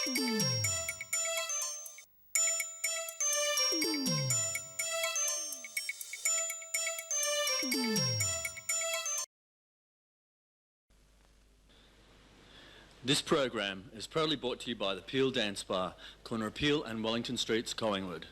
This program is proudly brought to you by the Peel Dance Bar, corner of Peel and Wellington Streets, Collingwood.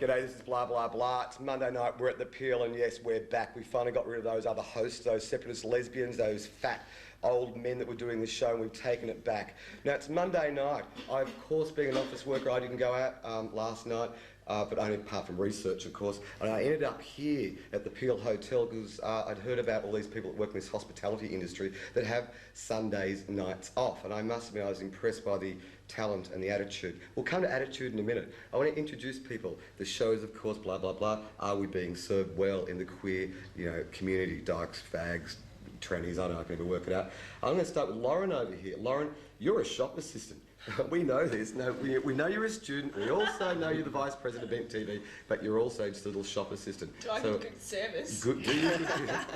G'day, this is blah blah blah. It's Monday night, we're at the Peel, and yes, we're back. We finally got rid of those other hosts, those separatist lesbians, those fat old men that were doing this show, and we've taken it back. Now, it's Monday night. I, of course, being an office worker, I didn't go out last night, but only apart from research, of course. And I ended up here at the Peel Hotel because I'd heard about all these people that work in this hospitality industry that have Sundays nights off. And I must admit, I was impressed by the talent and the attitude. We'll come to attitude in a minute. I want to introduce people. The shows, of course, blah, blah, blah. Are we being served well in the queer, community? Dykes, fags, trannies, I don't know, I can never work it out. I'm going to start with Lauren over here. Lauren, you're a shop assistant. We know this. No, we know you're a student. We also know you're the Vice President of MTV, but you're also just a little shop assistant. Do I get good service? Good.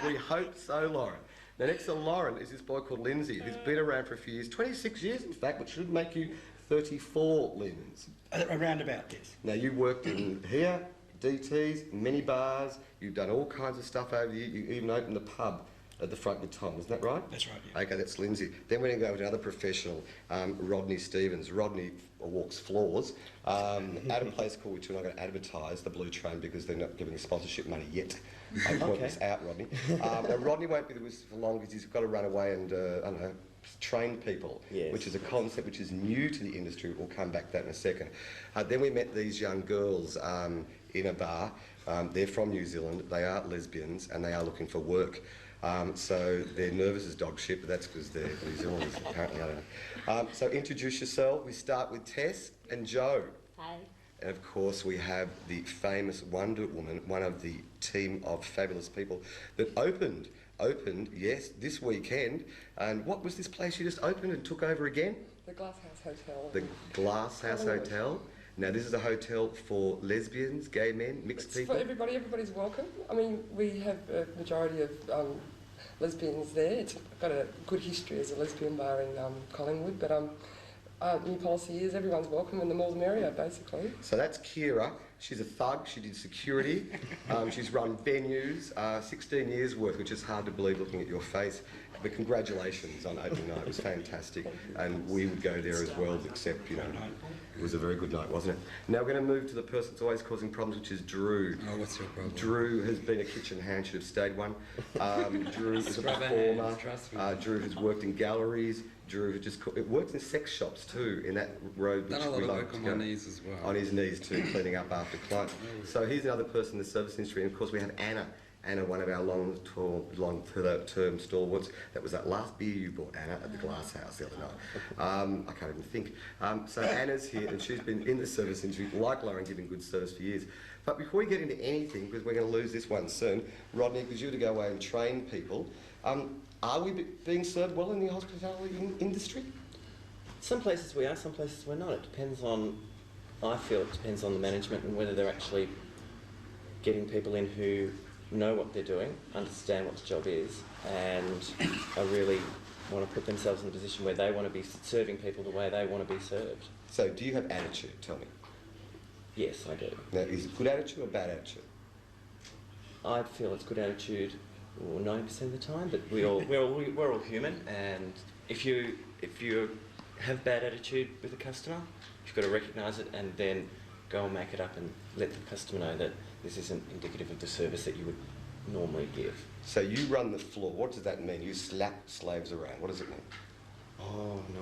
We hope so, Lauren. Now, next to Lauren is this boy called Lindsay, who's been around for a few years, 26 years in fact, which should make you 34, Linz. Around about this. Now, you worked in here, DTs, many bars, you've done all kinds of stuff over the year, you even opened the pub at the front with Tom, isn't that right? That's right, yeah. Okay, that's Lindsay. Then we're going to go with another professional, Rodney Stevens. Rodney walks floors at a place called, which we're not going to advertise, the Blue Train, because they're not giving us sponsorship money yet. I'll point this out, Rodney. Now, Rodney won't be with us for long because he's got to run away and, I don't know, train people, yes, which is a concept which is new to the industry. We'll come back to that in a second. Then we met these young girls in a bar. They're from New Zealand, they are lesbians, and they are looking for work. So they're nervous as dog shit, but that's because they're New Zealanders, apparently, I don't know. So introduce yourself. We start with Tess and Joe. Hi. And of course we have the famous Wonder Woman, one of the team of fabulous people that opened, yes, this weekend. And what was this place you just opened and took over again? The Glasshouse Hotel. The Glasshouse Hotel. Now, this is a hotel for lesbians, gay men, mixed people? For everybody, everybody's welcome. I mean, we have a majority of lesbians there. It's got a good history as a lesbian bar in Collingwood, but new policy is everyone's welcome and the more the merrier, basically. So that's Kira. She's a thug. She did security. She's run venues, 16 years worth, which is hard to believe looking at your face. But congratulations on opening night. It was fantastic. And we would go there as well, except, it was a very good night, wasn't it? Now we're going to move to the person that's always causing problems, which is Drew. Oh, what's your problem? Drew has been a kitchen hand, should have stayed one. Drew is a performer. Drew has worked in galleries. Drew has just worked in sex shops too, in that road which done a lot we of like work on my knees as well. On his knees too, cleaning up after clients. So he's another person in the service industry, and of course we have Anna. Anna, one of our long-term stalwarts. That was that last beer you bought, Anna, at the Glass House the other night. I can't even think. So Anna's here, and she's been in the service industry, like Lauren, giving good service for years. But before we get into anything, because we're going to lose this one soon, Rodney, because you're to go away and train people, are we being served well in the hospitality industry? Some places we are, some places we're not. It depends on, I feel it depends on the management and whether they're actually getting people in who know what they're doing, understand what the job is, and are really want to put themselves in a position where they want to be serving people the way they want to be served. So do you have attitude? Tell me. Yes, I do. Now, is it good attitude or bad attitude? I feel it's good attitude 90% of the time, but we're all human, and if you have bad attitude with a customer, you've got to recognise it and then go and make it up and let the customer know that this isn't indicative of the service that you would normally give. So you run the floor. What does that mean? You slap slaves around. What does it mean? Oh, no,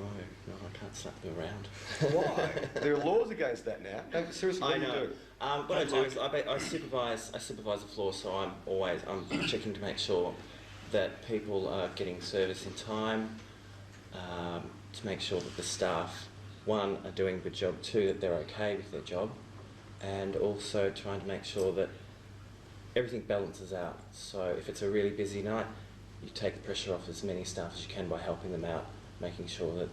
I can't slap them around. Why? There are laws against that now. No, seriously, what do you do? What I do is I supervise the floor, so I'm checking to make sure that people are getting service in time, to make sure that the staff, one, are doing a good job, two, that they're okay with their job, and also trying to make sure that everything balances out. So if it's a really busy night, you take the pressure off as many staff as you can by helping them out, making sure that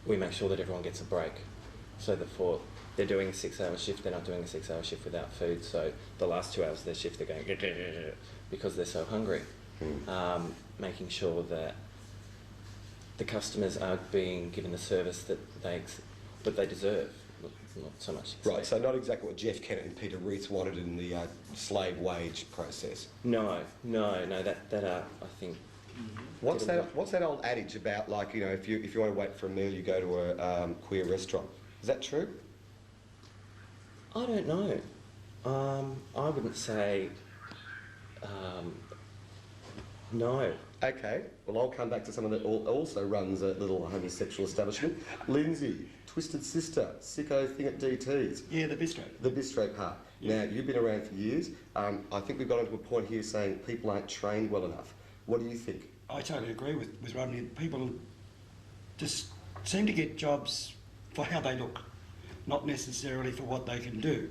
we make sure that everyone gets a break. So that for they're doing a 6-hour shift, they're not doing a 6-hour shift without food. So the last 2 hours of their shift, they're going because they're so hungry. Making sure that the customers are being given the service that they deserve, not so much. Right, so not exactly what Jeff Kennett and Peter Reith wanted in the slave wage process. No, that I think. What's that old adage about, like, you know, if you want to wait for a meal, you go to a queer restaurant? Is that true? I don't know. I wouldn't say no. Okay, well, I'll come back to someone that also runs a little homosexual establishment. Lindsay, Twisted Sister, sicko thing at DT's. Yeah, the bistro. The bistro part. Yeah. Now, you've been around for years. I think we've got onto a point here saying people aren't trained well enough. What do you think? I totally agree with Rodney. People just seem to get jobs for how they look, not necessarily for what they can do.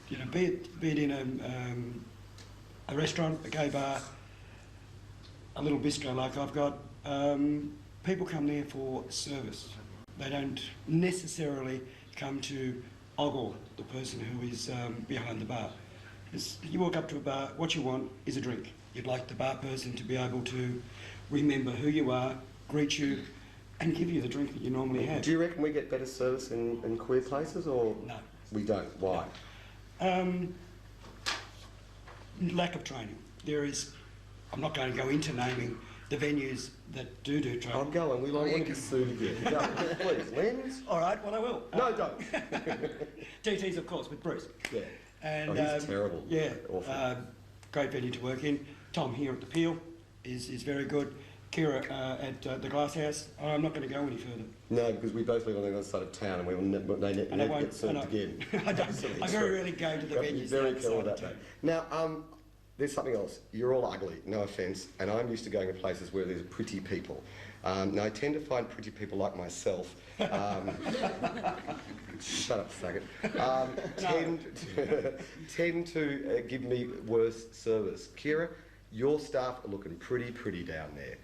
You know, be it in a restaurant, a gay bar, a little bistro like I've got, people come there for service. They don't necessarily come to ogle the person who is behind the bar. You walk up to a bar, what you want is a drink. You'd like the bar person to be able to remember who you are, greet you, and give you the drink that you normally have. Do you reckon we get better service in queer places, or No. we don't? Why? Lack of training. There is, I'm not going to go into naming the venues that do training. I'm going. We won't want to be sued again. Go, please, Lens. All right, well I will. No, don't. DT's, of course, with Bruce. Yeah. And, he's terrible. Yeah, Awful. great venue to work in. Tom here at the Peel is very good. Kira at the Glass House. I'm not going to go any further. No, because we both live on the other side of town and we will never get served again. I very rarely go to the Got to be venues. very outside careful of about town. that. Now, there's something else. You're all ugly, no offence, and I'm used to going to places where there's pretty people. Now, I tend to find pretty people like myself. Shut up, faggot. Tend to give me worse service. Kira, your staff are looking pretty down there.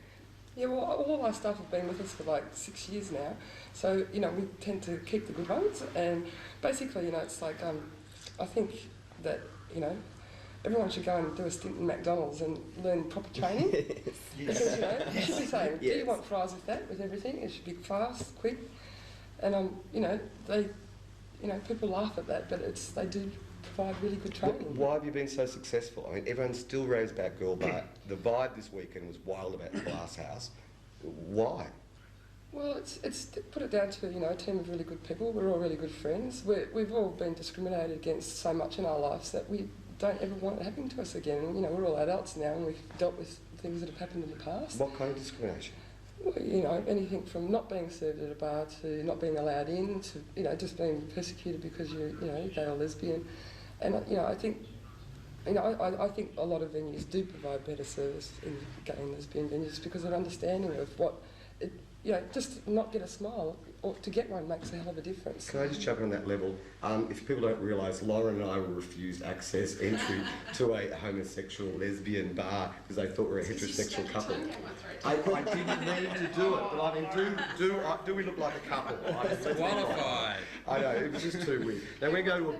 Yeah, well, all our staff have been with us for like 6 years now, so, you know, we tend to keep the good ones, and basically, you know, it's like, I think that, you know, everyone should go and do a stint in McDonald's and learn proper training. Yes. Because, you know, you should be saying, do Yes. you want fries with that, with everything? It should be fast, quick, and, you know, people laugh at that, but they do provide really good training. Why have you been so successful? I mean, everyone still raves about Girl Bar. The vibe this weekend was wild about the Glass House. Why? Well, it's put it down to, you know, a team of really good people. We're all really good friends. We've all been discriminated against so much in our lives that we don't ever want it happening to us again. And, you know, we're all adults now and we've dealt with things that have happened in the past. What kind of discrimination? Well, you know, anything from not being served at a bar to not being allowed in to, you know, just being persecuted because you're, you know, gay or lesbian. And, you know, I think a lot of venues do provide better service in gay and lesbian venues because of understanding of what, you know, just not get a smile or to get one makes a hell of a difference. Can I just jump in on that level? If people don't realise, Lauren and I were refused entry to a homosexual lesbian bar because they thought we were a heterosexual couple. I didn't mean to do it, but I mean, do we look like a couple? Qualified. I know, it was just too weird. Now we're going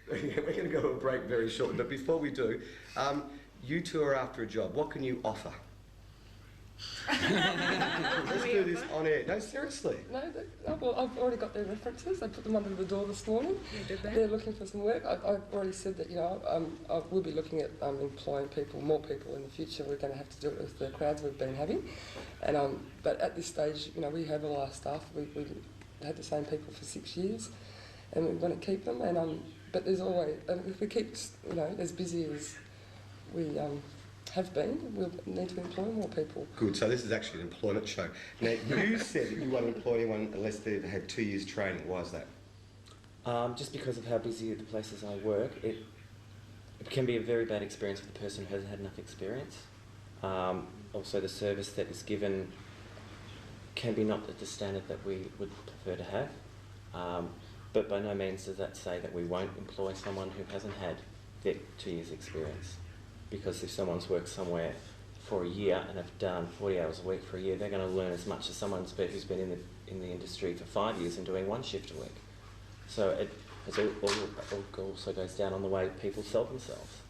to go to a break very shortly, but before we do, you two are after a job. What can you offer? Let's do this on air. No, seriously. No, well, I've already got their references. I put them under the door this morning. You did that? They're looking for some work. I've already said that, you know, I will be looking at employing more people in the future. We're going to have to do it with the crowds we've been having. And but at this stage, you know, we have all our staff. We've had the same people for 6 years, and we want to keep them. And but there's always, if we keep, you know, as busy as we have been, we'll need to employ more people. Good, so this is actually an employment show. Now, you said that you won't employ anyone unless they've had 2 years training. Why is that? Just because of how busy the places I work, it can be a very bad experience for the person who hasn't had enough experience. Also, the service that is given can be not at the standard that we would prefer to have. But by no means does that say that we won't employ someone who hasn't had their 2 years experience. Because if someone's worked somewhere for a year and have done 40 hours a week for a year, they're going to learn as much as someone who's been in the industry for 5 years and doing 1 shift a week. So it also goes down on the way people sell themselves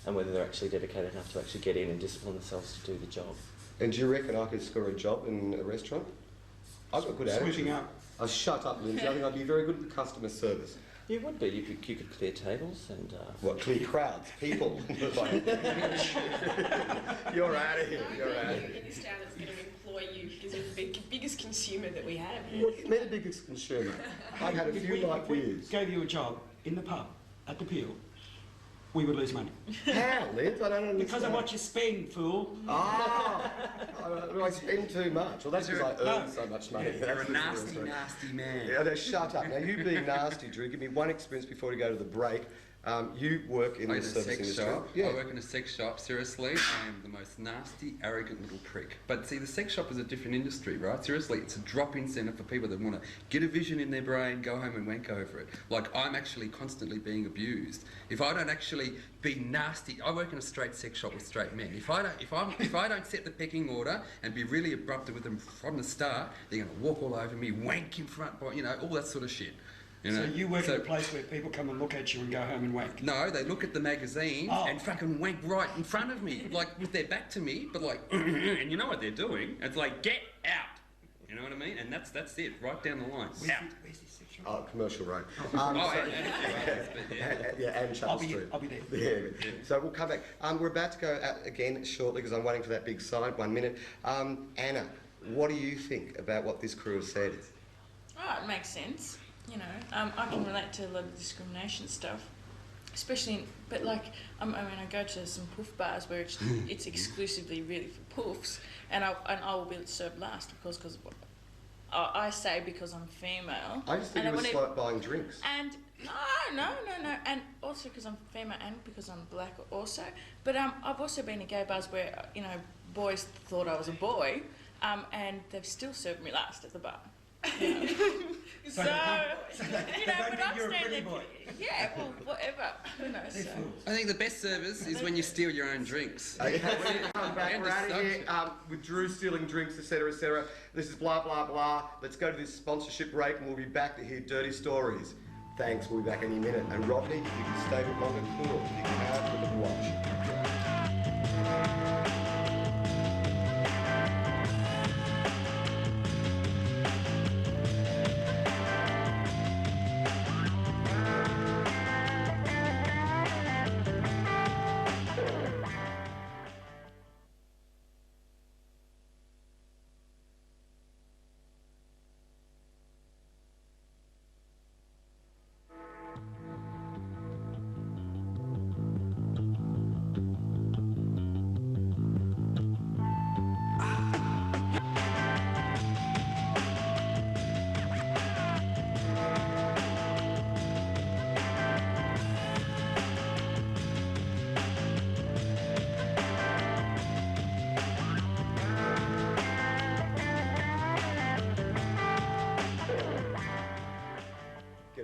and whether they're actually dedicated enough to actually get in and discipline themselves to do the job. And do you reckon I could score a job in a restaurant? I've got good attitude. Switching up. Oh, shut up, Lindsay. I think I'd be very good at customer service. You would be. You could clear tables and... What, clear crowds? People? You're out of here. You're out of here. In this town that's going to employ you because you're the biggest consumer that we have. What do you mean the biggest consumer? I've had a few like years. Gave you a job in the pub at the Peel, we would lose money. How, Liz? I don't understand. Because of what you spend, fool. Ah, I spend too much. Well, that's because I earn so much money. You're a nasty, nasty man. Yeah, no, shut up. Now, you being nasty, Drew, give me one experience before we go to the break. You work in the service industry. Yeah. I work in a sex shop. Seriously, I am the most nasty, arrogant little prick. But see, the sex shop is a different industry, right? Seriously, it's a drop-in centre for people that want to get a vision in their brain, go home and wank over it. Like, I'm actually constantly being abused. If I don't actually be nasty, I work in a straight sex shop with straight men. If I don't set the pecking order and be really abrupt with them from the start, they're going to walk all over me, wank in front, you know, all that sort of shit. You know? So you work in a place where people come and look at you and go home and wank? No, they look at the magazine and fucking wank right in front of me, like with their back to me, but like, and you know what they're doing? It's like, get out. You know what I mean? And that's it, right down the line. Out. Where's this section? Oh, Commercial Road. And Chapel Street. I'll be there. Yeah. So we'll come back. We're about to go out again shortly because I'm waiting for that big sign. 1 minute. Anna, what do you think about what this crew has said? Oh, it makes sense. You know, I can relate to a lot of discrimination stuff, especially. But like, I mean, I go to some poof bars where it's exclusively really for poofs, and I will be served last, of course, because I say because I'm female. I just think you were slow at buying drinks. And no, and also because I'm female and because I'm black also. But I've also been to gay bars where boys thought I was a boy, and they've still served me last at the bar. You know. So but I'm you're a pretty standing. boy. Yeah, well, whatever. So. I think the best service is when you steal your own drinks. Okay, when you come back, we're out of here with Drew stealing drinks, etc., etc. This is blah, blah, blah. Let's go to this sponsorship break and we'll be back to hear dirty stories. Thanks, we'll be back any minute. And Rodney, if you can stay a bit longer, cool. You can have a watch.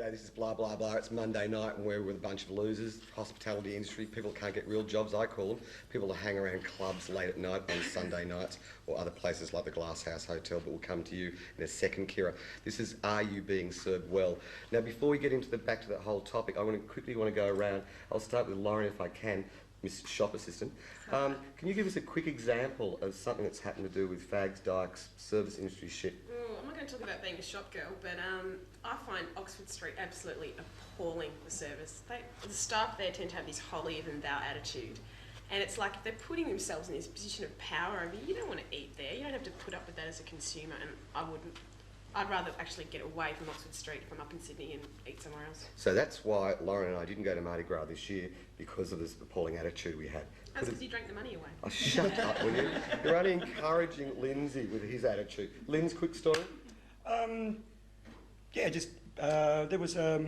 This is blah, blah, blah. It's Monday night and we're with a bunch of losers. Hospitality industry, people can't get real jobs, I call them. People that hang around clubs late at night on Sunday nights or other places like the Glass House Hotel, but we'll come to you in a second, Kira. This is Are You Being Served Well? Now, before we get into back to that whole topic, I quickly want to go around. I'll start with Lauren if I can, Miss Shop Assistant. Can you give us a quick example of something that's happened to do with fags, dykes, service industry shit? I'm not going to talk about being a shop girl, but I find Oxford Street absolutely appalling, the service. The staff there tend to have this holier-than-thou attitude. And it's like if they're putting themselves in this position of power over you, you don't want to eat there. You don't have to put up with that as a consumer, and I wouldn't. I'd rather actually get away from Oxford Street if I'm up in Sydney and eat somewhere else. So that's why Lauren and I didn't go to Mardi Gras this year, because of this appalling attitude we had. That's because you drank the money away. Oh, shut up, will you? You're only encouraging Lindsay with his attitude. Lynn's quick story? Yeah, just, there was, I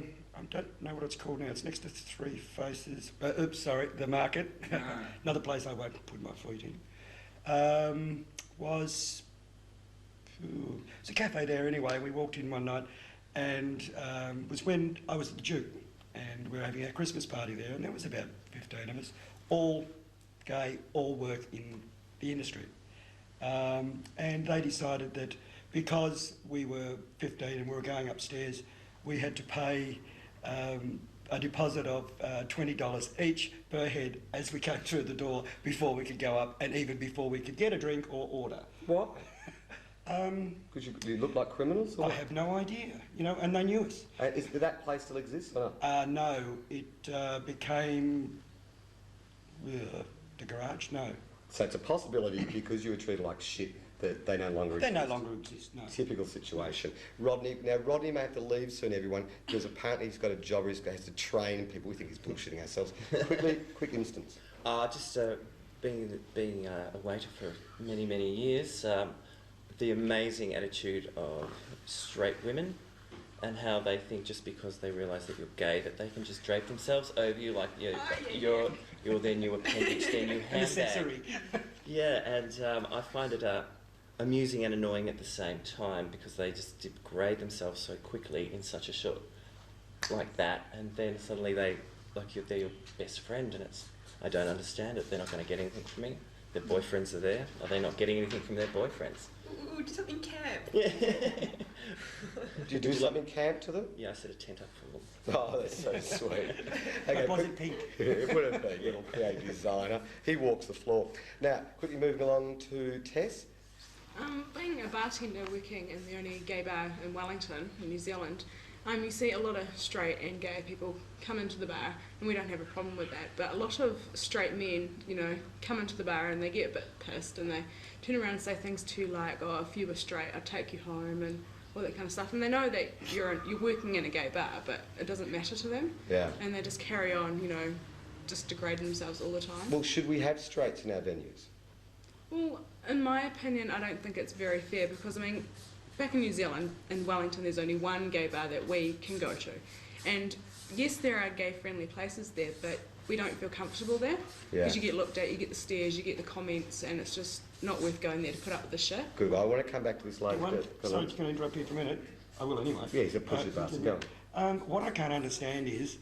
don't know what it's called now, it's next to Three Faces, the Market, another place I won't put my feet in, was it's a cafe there anyway. We walked in one night, and it was when I was at the Duke, and we were having our Christmas party there, and there was about 15 of us, all gay, all work in the industry. And they decided that because we were 15 and we were going upstairs, we had to pay a deposit of $20 each per head as we came through the door before we could go up, and even before we could get a drink or order. What? Because you look like criminals? Or? I have no idea, you know, and they knew us. Did that place still exist or not? No, it became the garage. No, So it's a possibility because you were treated like shit that they no longer they exist. no longer exist. No. Typical situation. Rodney may have to leave soon, everyone, because apparently he's got a job where he has to train people. We think he's bullshitting ourselves. Quick instance. Just being a waiter for many, many years, the amazing attitude of straight women and how they think just because they realise that you're gay that they can just drape themselves over you like you're their new appendage, their new handbag. Accessory. Yeah, and I find it amusing and annoying at the same time because they just degrade themselves so quickly in such a short like that, and then suddenly they're your best friend, and I don't understand it. They're not going to get anything from me. Their boyfriends are there. Are they not getting anything from their boyfriends? Ooh, do something camp. Yeah. Do you do something camp to them? Yeah, I set a tent up for them. Oh, that's so sweet. Was it pink? It would have been, little PA designer. He walks the floor. Now, quickly moving along to Tess. Being a bartender working in the only gay bar in Wellington, in New Zealand, you see a lot of straight and gay people come into the bar, and we don't have a problem with that. But a lot of straight men, you know, come into the bar and they get a bit pissed, and they turn around and say things to you like, "Oh, if you were straight, I'd take you home," and all that kind of stuff. And they know that you're working in a gay bar, but it doesn't matter to them. Yeah. And they just carry on, you know, just degrading themselves all the time. Well, should we have straights in our venues? Well, in my opinion, I don't think it's very fair because, I mean, back in New Zealand, in Wellington, there's only one gay bar that we can go to. And yes, there are gay-friendly places there, but we don't feel comfortable there. Yeah. Because you get looked at, you get the stares, you get the comments, and it's just not worth going there to put up with the shit. Good. I want to come back to this later. Sorry, just going to interrupt you for a minute. I will anyway. Yeah, he's a pushy bastard. Go on. What I can't understand is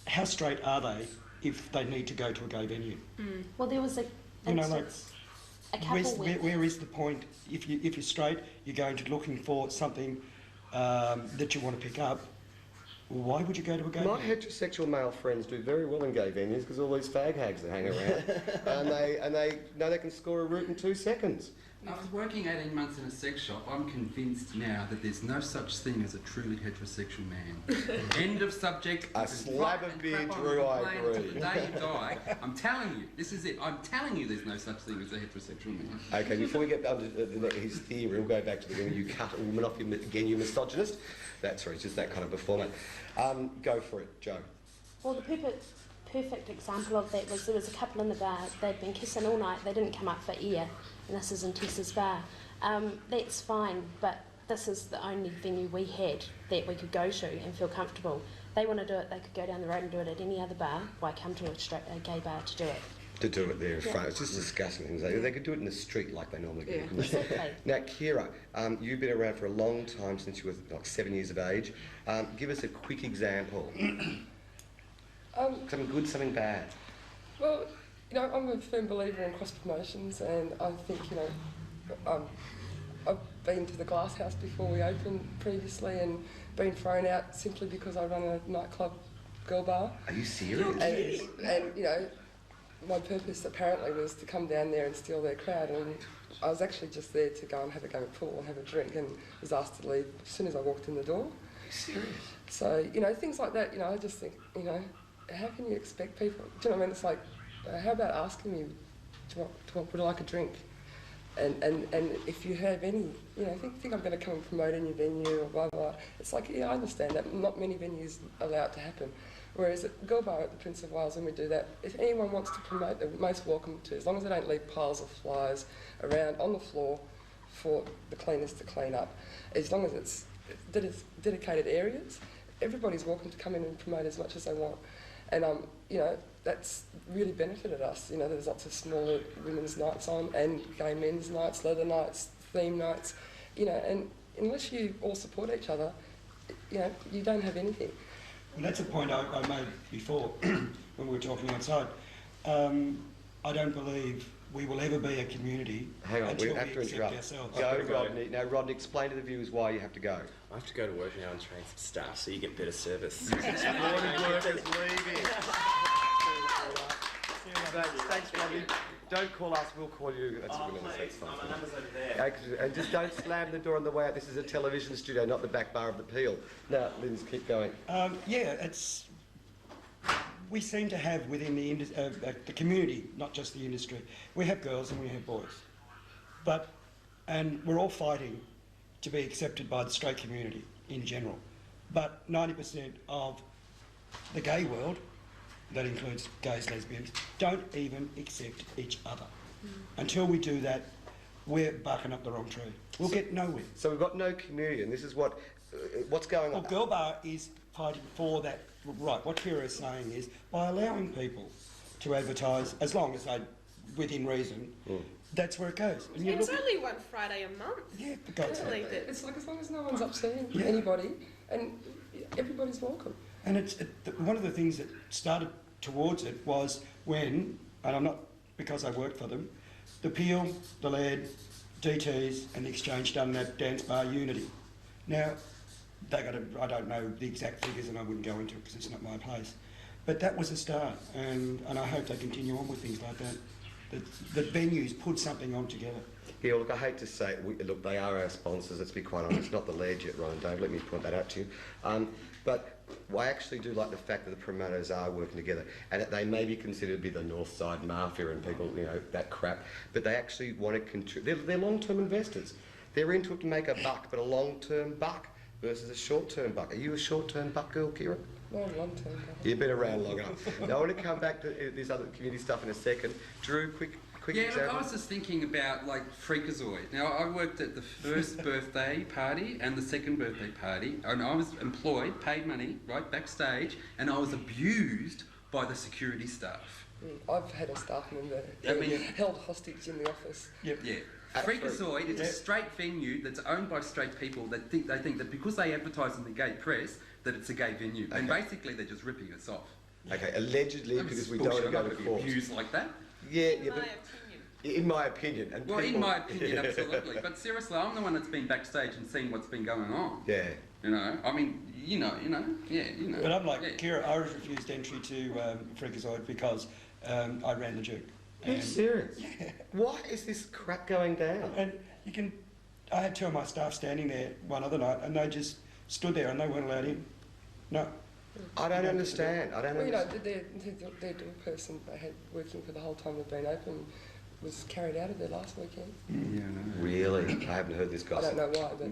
how straight are they if they need to go to a gay venue? Well, there was a couple where is the point? If you're straight, you're going to looking for something that you want to pick up. Why would you go to a gay My venue? heterosexual male friends do very well in gay venues because all these fag hags that hang around, and they know they can score a root in 2 seconds. After working 18 months in a sex shop, I'm convinced now that there's no such thing as a truly heterosexual man. End of subject. A slab of beer, Drew, I agree. Until the day you die. I'm telling you, this is it. I'm telling you there's no such thing as a heterosexual man. Okay, before we get under his theory, we'll go back to the women. You cut a woman off again, you misogynist. That's right, it's just that kind of performance. Go for it, Joe. Well, the perfect example of that was there was a couple in the bar. They'd been kissing all night. They didn't come up for air, and this is in Tessa's bar. That's fine, but this is the only venue we had that we could go to and feel comfortable. They want to do it. They could go down the road and do it at any other bar. Why come to a gay bar to do it? To do it there in front. It's just disgusting things. They could do it in the street like they normally do. Yeah, exactly. Now, Kira, you've been around for a long time since you were like 7 years of age. Give us a quick example. Something good, something bad. Well, you know, I'm a firm believer in cross promotions, and I think, you know, I've been to the Glass House before we opened previously and been thrown out simply because I run a nightclub girl bar. Are you serious? And you know, my purpose apparently was to come down there and steal their crowd, and I was actually just there to go and have a game of pool and have a drink, and was asked to leave as soon as I walked in the door. Are you serious? So, you know, things like that, you know, I just think, you know, how can you expect people, do you know what I mean? It's like, how about asking me, would I like a drink? And if you have any, you know, think I'm going to come and promote in your venue or blah, blah, it's like, yeah, I understand that. Not many venues allow it to happen. Whereas at Girl Bar at the Prince of Wales, when we do that, if anyone wants to promote, they're most welcome to, as long as they don't leave piles of flyers around on the floor for the cleaners to clean up. As long as it's dedicated areas, everybody's welcome to come in and promote as much as they want. And, you know, that's really benefited us. You know, there's lots of smaller women's nights on and gay men's nights, leather nights, theme nights, you know, and unless you all support each other, you know, you don't have anything. Well, that's a point I made before when we were talking outside. I don't believe we will ever be a community Hang on, we until have we to accept interrupt. ourselves. Go, Rodney. Now, Rodney, explain to the viewers why you have to go. I have to go to work now and train some staff so you get better service. Morning workers leaving. Thanks, Rodney. Don't call us, we'll call you. That's a good that's fine. My number's over there. And just don't slam the door on the way out. This is a television studio, not the back bar of the Peel. Now, Linz, keep going. Yeah, it's. We seem to have within the community, not just the industry, we have girls and we have boys, and we're all fighting to be accepted by the straight community in general. But 90% of the gay world, that includes gays, lesbians, don't even accept each other. Until we do that, we're barking up the wrong tree. We'll get nowhere. So we've got no community, and this is what's going on. Well, Girl Bar is fighting for that right. What Kira is saying is, by allowing people to advertise, as long as they're within reason, that's where it goes. And It's only one Friday a month. Yeah, for God's sake. It's like as long as no one's upsetting anybody, and everybody's welcome. And one of the things that started towards it was when, and I'm not because I worked for them, the Peel, the Laird, DTs and the Exchange done that dance bar Unity. Now, I don't know the exact figures and I wouldn't go into it because it's not my place. But that was a start, and I hope they continue on with things like that. That venues put something on together. Yeah, look, I hate to say it, look, they are our sponsors, let's be quite honest, not the Laird yet, Ryan Dave, let me point that out to you. But I actually do like the fact that the promoters are working together, and that they may be considered to be the North Side Mafia and people, you know, that crap, but they actually want to contribute. They're long-term investors. They're into it to make a buck, but a long-term buck versus a short-term buck. Are you a short-term buck girl, Kira? No, long term. You've been around long enough. Now, I want to come back to this other community stuff in a second. Drew, quick Yeah, example. look, I was just thinking about like Freakazoid. Now, I worked at the first birthday party and the second birthday party, and I was employed, paid money, right, backstage, and I was abused by the security staff. I've had a staff member held hostage in the office. Yep. Yeah. Freakazoid is a straight venue that's owned by straight people that think that because they advertise in the gay press that it's a gay venue, and basically they're just ripping us off. Okay, allegedly, That was because we don't want to bullshit. go I'm to not gonna court. be abused like that. Yeah, In yeah, my but opinion. in my opinion. And Well, in people- my opinion, absolutely. But seriously, I'm the one that's been backstage and seen what's been going on. Yeah. You know, I mean, you know. But I'm like yeah. Kira, I refused entry to Freakazoid because I ran the Duke. Are you serious? Yeah. Why is this crap going down? And I had two of my staff standing there one other night and they just stood there and they weren't allowed in. No. I don't understand. I don't Well, you know, understand. their door person they had working for the whole time they've been open was carried out of there last weekend. Yeah, no. Really? I haven't heard this I gossip. don't know why, but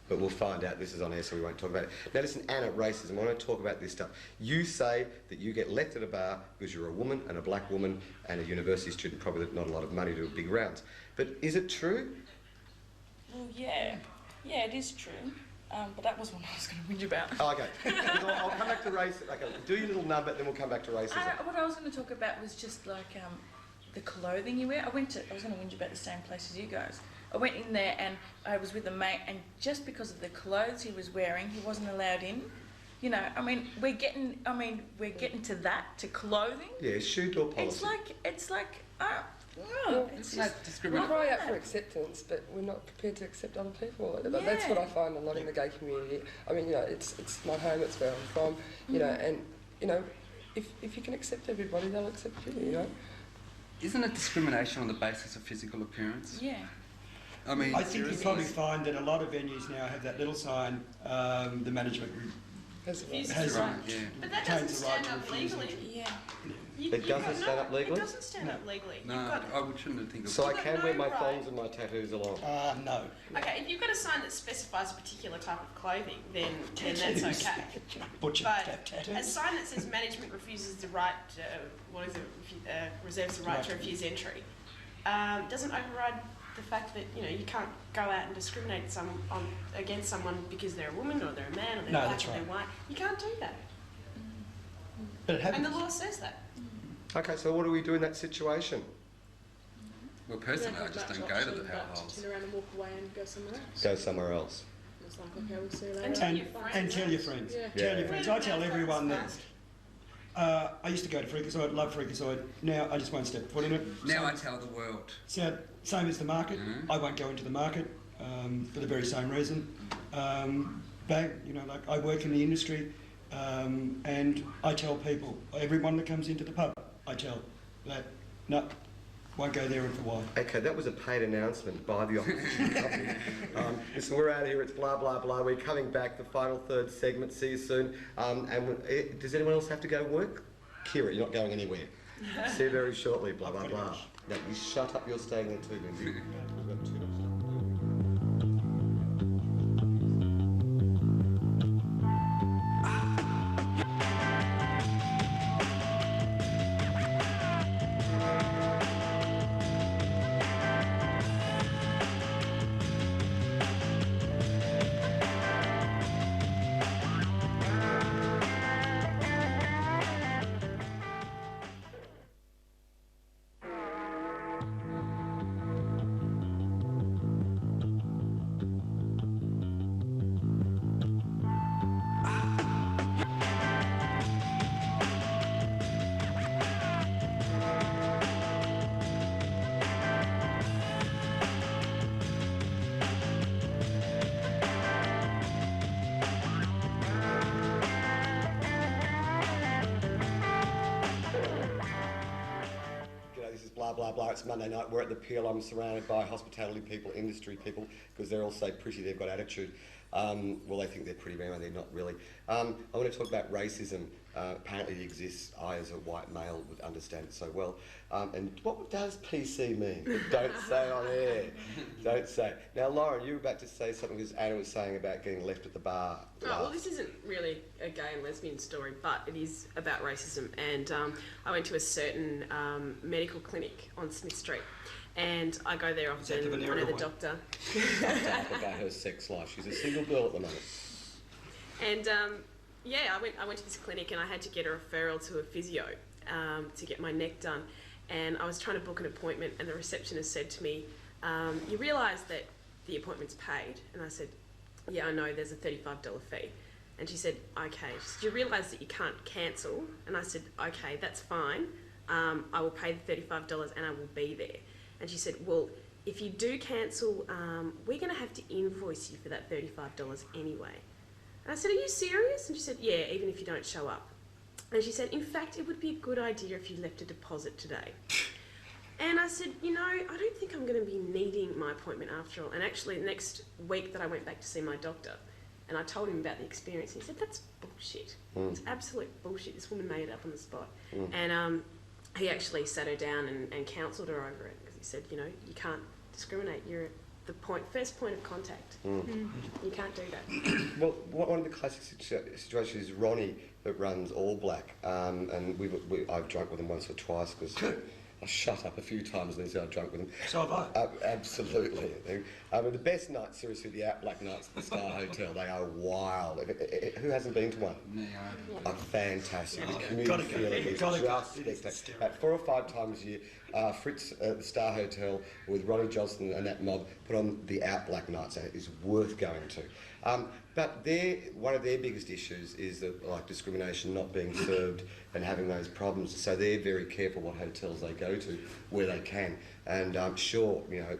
But we'll find out. This is on air, so we won't talk about it. Now listen, Anna, racism. I want to talk about this stuff. You say that you get left at a bar because you're a woman and a black woman and a university student, probably not a lot of money to do big rounds. But is it true? Well, yeah, it is true. But that wasn't what I was going to whinge about. Oh, okay. I'll come back to racism. Okay, do your little number, then we'll come back to racism. What I was going to talk about was just like the clothing you wear. I was going to whinge about the same place as you guys. I went in there and I was with a mate, and just because of the clothes he was wearing, he wasn't allowed in. You know, I mean, we're getting to that, to clothing. Yeah, shoe door policy. It's like, It's just, not we discriminatory. cry out for acceptance, but we're not prepared to accept other people. But that's what I find a lot in the gay community. I mean, you know, it's my home, it's where I'm from, you know, and, you know, if you can accept everybody, they'll accept you, you know. Isn't it discrimination on the basis of physical appearance? Yeah. I mean, I think you seriously? probably find that a lot of venues now have that little sign, the management Has has Right, yeah. But that retains doesn't the right stand to up refuse legally. entry. Yeah. It doesn't stand up legally? It doesn't stand up legally. No, You've got, I shouldn't think of So I You've got can wear no my right. thongs and my tattoos along. No. okay, if you've got a sign that specifies a particular type of clothing, then that's Tattoos. okay. Butcher But tattoos. a sign that says management refuses the right, reserves the right to refuse entry, doesn't override the fact that you can't go out and discriminate against someone because they're a woman or they're a man or they're No, black that's or they're right. white. You can't do that, But it and happens. the law says that. Okay, so what do we do in that situation? Well, You personally, I have just much don't go to option the but households. to turn around and walk away and go somewhere else. Go somewhere else. It's like, okay, we'll see you later. And tell And, your friends. and tell your friends. Yeah. Tell your Yeah. friends. I tell everyone that. I used to go to Freakazoid, love Freakazoid. Now I just won't step foot in it. Now I tell the world. So, same as the market. I won't go into the market for the very same reason. Like I work in the industry, and I tell people, everyone that comes into the pub, I tell that no, won't go there and for why. Okay, that was a paid announcement by the opposition company. So we're out of here. It's blah blah blah. We're coming back. The final third segment. See you soon. Does anyone else have to go work? Kira, you're not going anywhere. See you very shortly. Blah blah blah. No, you shut up. You're staying there too, Lindsay. We've got 2 minutes. Blah blah blah. It's Monday night. We're at the Peel. I'm surrounded by hospitality people, industry people, because they're all so pretty. They've got attitude. Well, they think they're pretty, but they're not really. I want to talk about racism. Apparently, it exists. I, as a white male, would understand it so well. And what does PC mean? Don't say on air. Don't say. Now, Lauren, you were about to say something, as Anna was saying about getting left at the bar. Oh, well, this isn't really a gay and lesbian story, but it is about racism. And I went to a certain medical clinic on Smith Street, and I go there often. I know the doctor. About her sex life. She's a single girl at the moment. And yeah, I went to this clinic, and I had to get a referral to a physio to get my neck done. And I was trying to book an appointment, and the receptionist said to me, "You realise that the appointment's paid?" And I said, "Yeah, I know. There's a $35 fee." And she said, "Okay." She said, "You realise that you can't cancel?" And I said, "Okay, that's fine. I will pay the $35 and I will be there." And she said, "Well, if you do cancel, we're going to have to invoice you for that $35 anyway." And I said, "Are you serious?" And she said, "Yeah, even if you don't show up." And she said, "In fact, it would be a good idea if you left a deposit today." And I said, "You know, I don't think I'm going to be needing my appointment after all." And actually, the next week that I went back to see my doctor, and I told him about the experience, he said, "That's bullshit. It's absolute bullshit. This woman made it up on the spot." And he actually sat her down and counselled her over it, because he said, "You know, you can't discriminate. You're at the first point of contact. You can't do that." Well, one of the classic situations is Ronnie, that runs All Black, and I've drunk with him once or twice, because I shut up a few times and then said I've drunk with him. So have I. Absolutely. The best nights, seriously, the Out Black nights at the Star Hotel, they are wild. Who hasn't been to one? No. Fantastic. Oh, The community gotta go. feeling is Gotta go. just spectacular. About 4 or 5 times a year, Fritz at the Star Hotel with Ronnie Johnson and that mob put on the Out Black nights, and it is worth going to. But one of their biggest issues is that, like, discrimination, not being served and having those problems. So they're very careful what hotels they go to, where they can. And I'm sure, you know,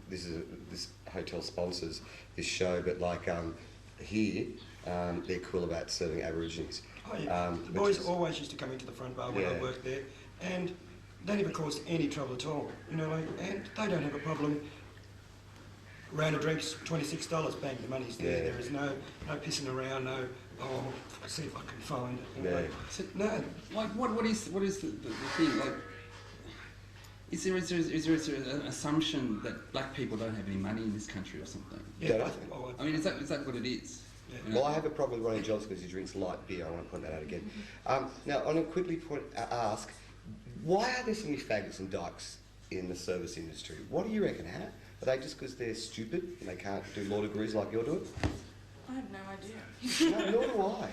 this hotel sponsors this show, but like here, they're cool about serving Aborigines. Oh, yeah. The boys always used to come into the front bar when I worked there, and they never caused any trouble at all. You know, and they don't have a problem. Round of drinks, $26, bang, the money's there. There is no pissing around, no, I'll see if I can find it. You know. So, no. Like, what is the thing? Like, is there an assumption that black people don't have any money in this country or something? Yeah, I mean, is that what it is? Yeah. You know? Well, I have a problem with Ronnie Johnson because he drinks light beer. I want to point that out again. Now, I want to quickly ask, why are there so many faggots and dykes in the service industry? What do you reckon, Hannah? Are they just because they're stupid and they can't do law degrees like you're doing? I have no idea. No, nor do I.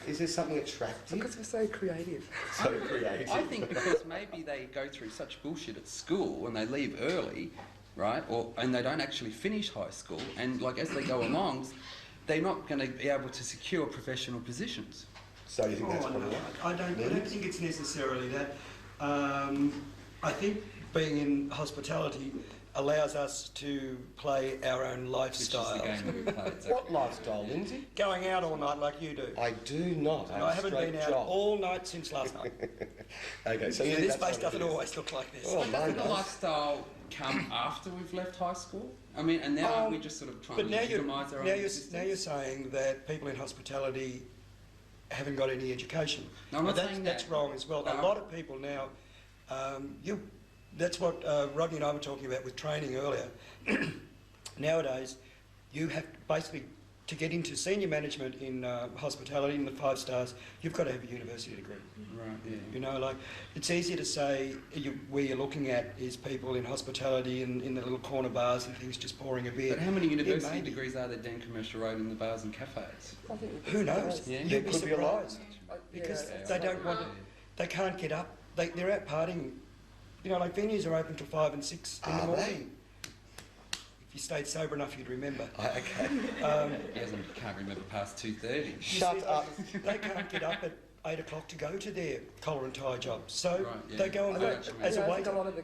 Is there something attractive? Because we're so creative. So creative. I think because maybe they go through such bullshit at school and they leave early, right? And they don't actually finish high school, and like as they go along, they're not going to be able to secure professional positions. So you think that's probably no, right? I don't think it's necessarily that. I think being in hospitality allows us to play our own lifestyle. Which is the game that we play. Exactly. What lifestyle, Lindsay? Going out all night like you do. I do not. And I haven't been out all night since last night. Okay, so Yeah, you think this that's place what it doesn't is? always look like this. Oh, Doesn't mine the does. lifestyle come after we've left high school? I mean, and now aren't we just sort of trying But to now you're, legitimise our own now, you're, existence? now you're saying that people in hospitality haven't got any education. No, I'm not Now saying that's that. wrong as well. A No. lot of people now, that's what Rodney and I were talking about with training earlier. Nowadays, you have basically, to get into senior management in hospitality, in the 5 stars, you've got to have a university degree. Right, yeah. You know, like, it's easy to say where you're looking at is people in hospitality and in the little corner bars and things just pouring a beer. But how many university maybe. degrees are there down Commercial Road in the bars and cafes? I think Who knows? Yeah. You'd be Could be a lot. surprised. Because they don't want to, they can't get up. They're out partying. You know, like venues are open till 5 and 6 in the Are morning. If you stayed sober enough, you'd remember. Okay. He can't remember past 2:30. Shut up. They can't get up at 8 o'clock to go to their collar and tie jobs. So Right, yeah. they go and I know work what you mean. as a I think waiter. a lot of the